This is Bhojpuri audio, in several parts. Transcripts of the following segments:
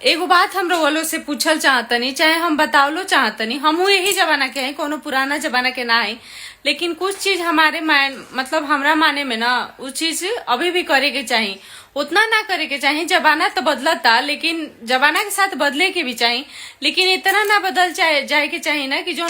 एगो बात हम रोवलो से पूछल चाहतनी, चाहे हम बतावलो चाहतनी, हमहू यही जमाना के हैं, कोनो पुराना जमाना के ना है। लेकिन कुछ चीज हमारे मतलब हमरा माने में ना उस चीज अभी भी करे के चाहिए। उतना ना करे के चाहिए, जमाना तो बदलता लेकिन जमाना के साथ बदले के भी चाहिए, लेकिन इतना ना बदल जाए के चाहिए ना कि जो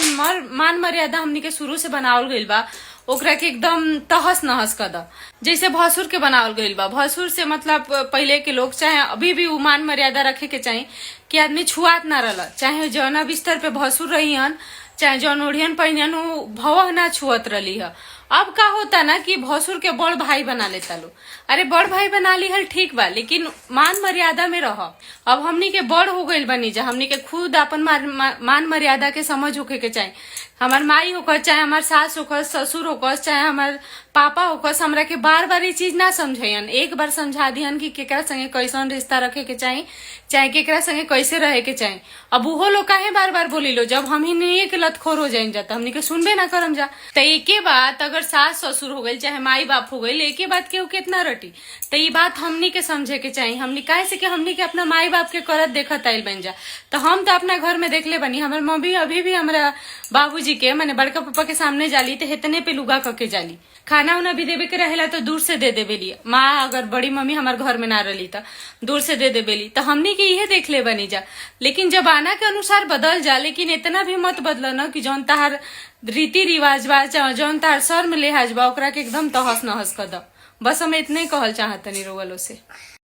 मान मर्यादा हमनी के शुरू से बनावल गइल बा ओकरा के एकदम तहस नहस कर द। जैसे भसुर के बनावल गइल बा, भसुर से मतलब पहले के लोग चाहे अभी भी मान मर्यादा रखे के चाहिए कि आदमी छुआत ना रहा, चाहे जौना बिस्तर पे भसुर रही हन चाहे जौन ओढ़ियन पहिन भवह ना छुअत रही है। अब का होता ना कि भसुर के बड़ भाई बना लेता लो। अरे बड़ भाई बना ली हल ठीक बा, लेकिन मान मर्यादा में रह। अब हमनी के बड़ हो गइल बनी जा, हमनी के खुद अपन मान मर्यादा के समझ होके के चाहे। हमार माई होकर चाहे हमार सास होकर, ससुर होकर चाहे हमार पापा होकर, हमरा के बार बार ये चीज ना समझाइन। एक बार समझा दिहन कि केकरा संगे कैसन रिश्ता रखे के चाहे, चाहे केकरा संगे कैसे रहे के चाहे। अब उहो लोग काहे बार बार बोली लो, जब हम ही के लतखोर हो जाइन जाता हमनी के सुनबे ना करम जा। तो एके बात अगर सास ससुर हो गई चाहे माई बाप हो गई, एके बात केहू कितना रटी। तो ये बात हमनी के समझे के चाहिए। हमनी काहे से कि हमनी के अपना माई बाप के करत देखत आइल बन जा। तो हम तो अपना घर में देखले बनी, हमार मम्मी अभी भी हमारा बाबूजी के माने बड़का पापा के सामने जाली तो हेतने पे लुगा करके जाली। खाना उना भी देवे के रहेला तो दूर से दे देवेली। माँ अगर बड़ी मम्मी हमार घर में ना रही तो दूर से दे देवेली। तो हमनी के इहे देख ले बनी जा। लेकिन जमाना के अनुसार बदल जा, लेकिन इतना भी मत बदल न कि जौन तार रीति रिवाज बा, जौन तार शर्म लिहाज बा ओकरा के एकदम तहस नहस कर द। बस हम इतने कहल चाहतनी रोवलो से।